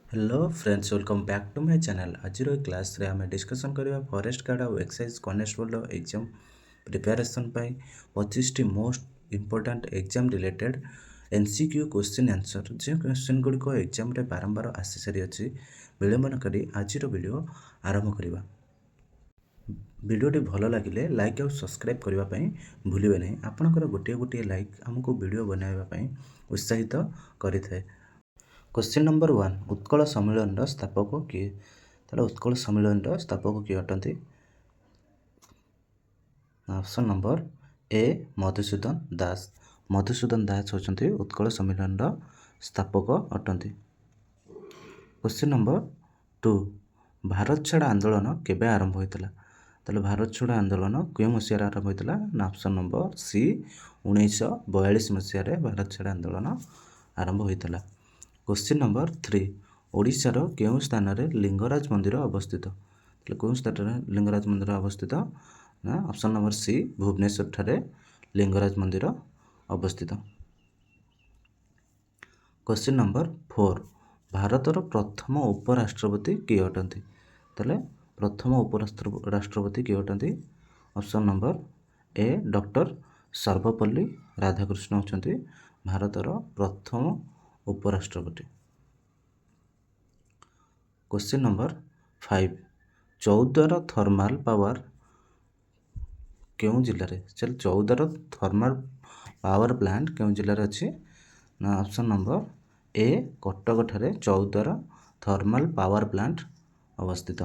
Hello friends, welcome back to my channel. आज class रे आम डिस्कसन करवा फॉरेस्ट गार्ड और एक्साइज कॉन्स्टेबल एग्जाम प्रिपेरेसन 25 टी most important exam related MCQ question answer जो question गुड़िक एग्जाम रे बारंबार आसी सारी अच्छी विलंब न करी आज वीडियो आरंभ करवा। वीडियोटी भल लगे लाइक और सब्सक्राइब करने भूलें नहीं। आपंकर गोटे गोटे लाइक आमको वीडियो बनाइवाई उत्साहित करें। क्वेश्चन नंबर 1, उत्कल सम्मेलन स्थापक किए? ताले उत्कल सम्मेलन स्थापक किए अटंती? ऑप्शन नंबर ए मधुसूदन दास। मधुसूदन दास होचंती उत्कल सम्मेलन स्थापक अटंती। क्वेश्चन नंबर 2, भारत छाड़ आंदोलन केबे आरंभ होइतला? ताले भारत छाड़ आंदोलन क्यों मसीह आरंभ होइतला? ना ऑप्शन नंबर सी 1942 मसीह भारत छाड़ आंदोलन आरंभ होइतला। क्वेश्चन नंबर 3, ओडिशार केउं स्थान रे लिंगराज मंदिर अवस्थित? ताले केउं स्थान रे लिंगराज मंदिर अवस्थित? ना ऑप्शन नंबर सी भुवनेश्वर ठारे लिंगराज मंदिर अवस्थित। क्वेश्चन नंबर 4, भारतर प्रथम उपराष्ट्रपति किए अटंती? ताले प्रथम उपराष्ट्रपति किए अटंती? Option number A doctor Sarvepalli Radhakrishnan होचंती भारतर प्रथम उपराष्ट्रपति। Question number 5, Choudwar thermal power केउं जिले रे? चल चौद्वार थर्माल पावर प्लांट केउं जिले रे अछि? ना ऑप्शन नंबर ए कटक ठारे चौद्वार थर्माल पावर प्लांट अवस्थित।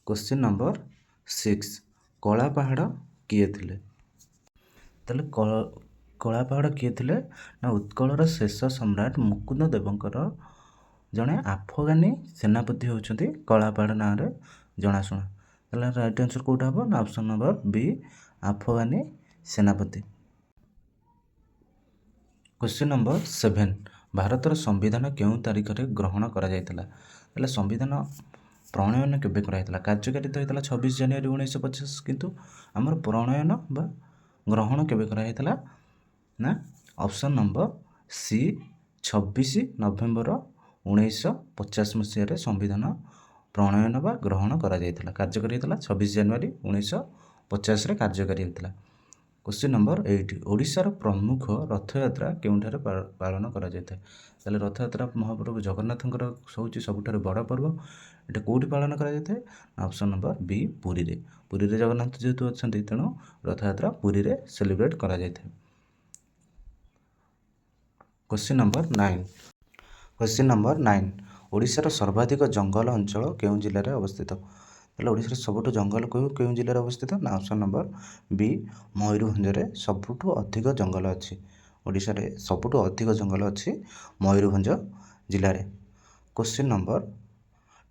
क्वेश्चन नंबर 6, कला पहाड़ किए थिले? ताले कला पहाड़ किए थिले? ना उत्कलर शेष सम्राट मुकुंद देवंकर जड़े आफगानी सेनापति होचंती कला पहाड़ ना रे जनाशुना। ताले राइट आंसर कोटा हो? ना ऑप्शन नंबर बी आफगानी सेनापति। क्वेश्चन नंबर 7, भारतर संविधान केउं तारीख रे ग्रहण करा जायतला? ताले संविधान प्रणयन केबे कराइतला? कार्यकारी तो होइतला 26 जनवरी 1950, किंतु हमर प्रणयन बा ग्रहण केबे कराइतला? ना ऑप्शन नंबर सी 26 नवेम्बर 1950 मसीह संविधान प्रणयन बा ग्रहण करा जायतला। कार्यकारी होइतला 26 जनवरी 1950 रे कार्यकारी होइतला। क्वेश्चन नंबर 8, ओडिशार प्रमुख रथयात्रा केउंठारे पालन करा जायଥାଏ? ताले रथयात्रा महाप्रभु जगन्नाथंकर होउची सबुठारे बड़ पर्व। एटा कोउठी पालन करा जायଥାଏ? ऑप्शन नंबर बी पुरी रे। पुरी रे जगन्नाथ जेहेतु अछंती तेणु रथयात्रा पुरी रे सेलिब्रेट करा जायଥାଏ। क्वेश्चन नंबर 9, क्वेश्चन नंबर 9, ओडिशार सर्वाधिक जंगल अंचल केउं जिल्ला रे अवस्थित? ताले ओडिशार सबुठु जंगल केउं जिल्ला रे अवस्थित? ना ऑप्शन नंबर बी मयूरभंज रे सबुठु अधिक जंगल अछि। ओडिशा रे सबुठु अधिक जंगल अछि मयूरभंज जिल्ला रे। क्वेश्चन नंबर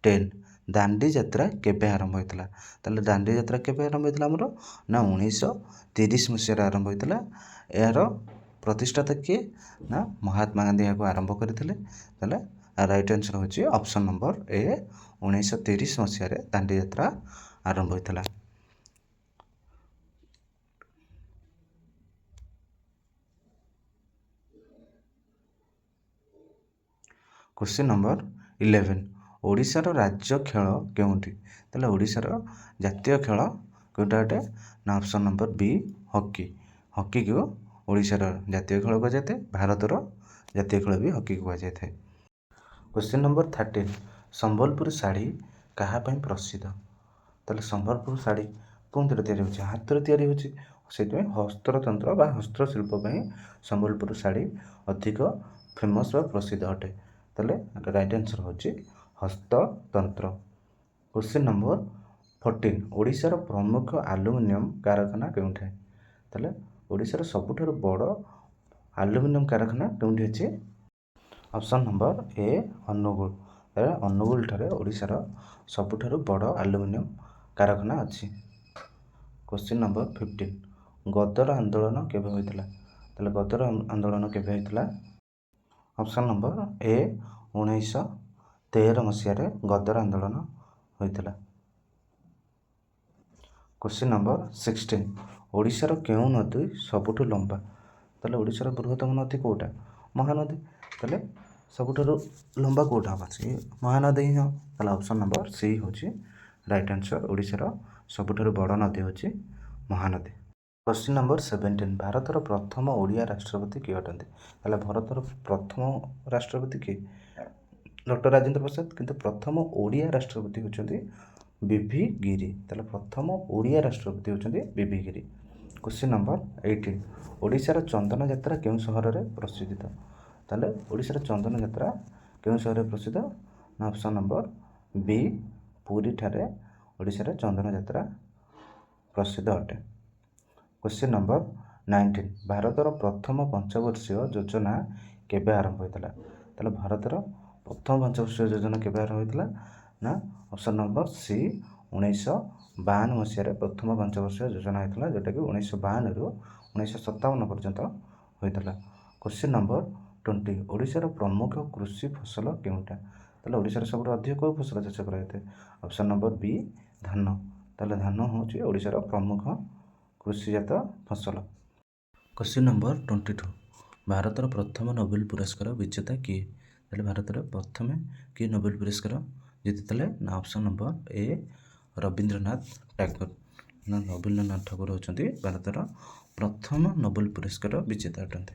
10, दांडी यात्रा केबे आरंभ होइतला? ताले दांडी यात्रा केबे आरंभ होइतला हमरो? ना 1930 मसीह रे आरंभ होइतला। एହାର प्रतिष्ठाता किए? ना महात्मा गांधी याको आरंभ करथिले। ताले राइट आंसर होची ऑप्शन नंबर ए 1930 मसीह रे दांडी यात्रा आरंभ होइतला। क्वेश्चन नंबर 11, ओडिशार राज्य खेल केउंठी? ताले ओडिशार जातीय खेल कोटा अटे? ना option number B hockey. Hockey को ओडिशार जातीय खेल कहा जाए। भारतर जातीय खेल भी हॉकी कहा जाए। क्वेश्चन नंबर 13, संबलपुर शाढ़ी कहा पई प्रसिद्ध? ताले संबलपुर शाढ़ी कोंतिर तयारी होची? हाथ रे तयारी होची। सेते हस्ततंत्र बा हस्तशिल्प पई संबलपुर शाढ़ी अधिक फेमस बा प्रसिद्ध अटे। ताले राइट आंसर होची हस्ततंत्र। क्वेश्चन नंबर 14, ओडिशार प्रमुख एल्युमिनियम कारखाना केउंठे? ताले ओडिशार सबुठारु बड़ एल्युमिनियम कारखाना केउंठे अछि? Option number A Angul. Angul ठारे ओडिशार सबुठारु बड़ एल्युमिनियम कारखाना अछि। क्वेश्चन नंबर 15, गदर आंदोलन केबे होइतला? ताले गदर आंदोलन केबे होइतला? ऑप्शन नंबर ए 1913 मसीह रे गदर आंदोलन होइतला। क्वेश्चन नंबर 16 ओडिशार केउं नदी सबुठु लंबा ताले ओडिशार बृहत्तम नदी कोटा महानदी ताले सबुठारु लंबा कोटा हम महानदी ही हाँ ताले ऑप्शन नंबर सी होची राइट आंसर ओडिशार सबुठारु बड़ नदी होची महानदी। क्वेश्चन नंबर 17 भारतर प्रथम ओडिया राष्ट्रपति किए अटंती ताले भारतर प्रथम राष्ट्रपति किए डॉक्टर राजेंद्र प्रसाद किंतु प्रथम ओडिया राष्ट्रपति होचंती बीवी गिरी ताले प्रथम ओडिया राष्ट्रपति होचंती बीवी गिरी। क्वेश्चन नंबर 18 ओडिशार चंदन यात्रा केउं सहर रे प्रसिद्ध ताले ओडिशार चंदन यात्रा केउं सहर रे प्रसिद्ध ना ऑप्शन नंबर बी पुरी ठारे ओडिशार चंदन यात्रा प्रसिद्ध अटे। क्वेश्चन नंबर 19 भारतर प्रथम पंचवर्षीय योजना केबे आरंभ होइतला ताले भारतर प्रथम पंचवर्षीय योजना केबे आरंभ होइतला ना ऑप्शन नंबर सी 1952 मसीह प्रथम पंचवर्षीय योजना होता जोटा कि 1952 रु 1957 पर्यंत होता। क्वेश्चन नंबर 20 ओडिशार प्रमुख कृषि फसल केउटा ताले ओडिशार सबुठ अधिक को फसल चाष कराइए ऑप्शन नंबर बी धान ताले धान होची ओडिशार प्रमुख कृषिजात फसल। क्वेश्चन नंबर 22 भारतर प्रथम नोबेल पुरस्कार विजेता किए ताले भारतर प्रथम किए नोबेल पुरस्कार जीति ना ऑप्शन नंबर ए रवींद्रनाथ टैगोर ना रवींद्रनाथ ठाकुर होचंती भारतर प्रथम नोबेल पुरस्कार विजेता अटंती।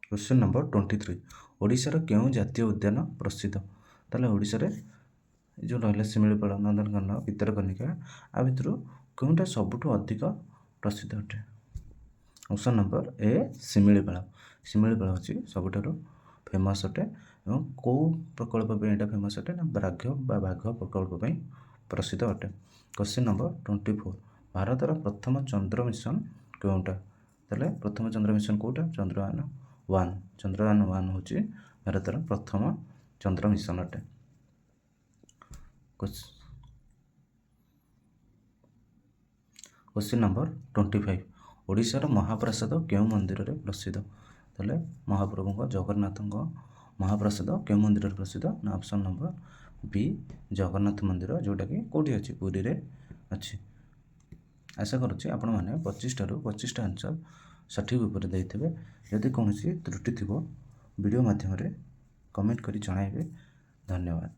क्वेश्चन नंबर 23 ओडिशार केउं जातीय उद्यान प्रसिद्ध ताले ओडिशारे जो रहिला शिमिलीपाल नंदनकानन भितरकनिका आ भितर केउंटा सबुठु अधिक प्रसिद्ध अटे ऑप्शन नंबर ए शिमिलीपाल शिमिलीपाल होची सबुठारु फेमस अटे एवं कौ प्रकल्प पे फेमस अटे ना बाघ प्रकल्प पे प्रसिद्ध अटे। क्वेश्चन नंबर 24 भारतर प्रथम चंद्र मिशन केउंटा ताले प्रथम चंद्र मिशन कोटा चंद्रयान 1 होची भारतर प्रथम चंद्र मिशन अटे। क्वेश्चन नंबर 25 ओडिशार महाप्रसाद केउं मंदिर रे प्रसिद्ध ताले महाप्रभु जगन्नाथ महाप्रसाद केउं मंदिर रे प्रसिद्ध ना ऑप्शन नंबर बी जगन्नाथ मंदिर जोटा कि कोठी अछि पुरी रे अछि। आशा करूँ आपण मैंने 25 टा 25 आंसर सठिक उपर देइथिबे यदि कौन त्रुटि थी वीडियो माध्यम कमेंट करी जणाइबे। धन्यवाद।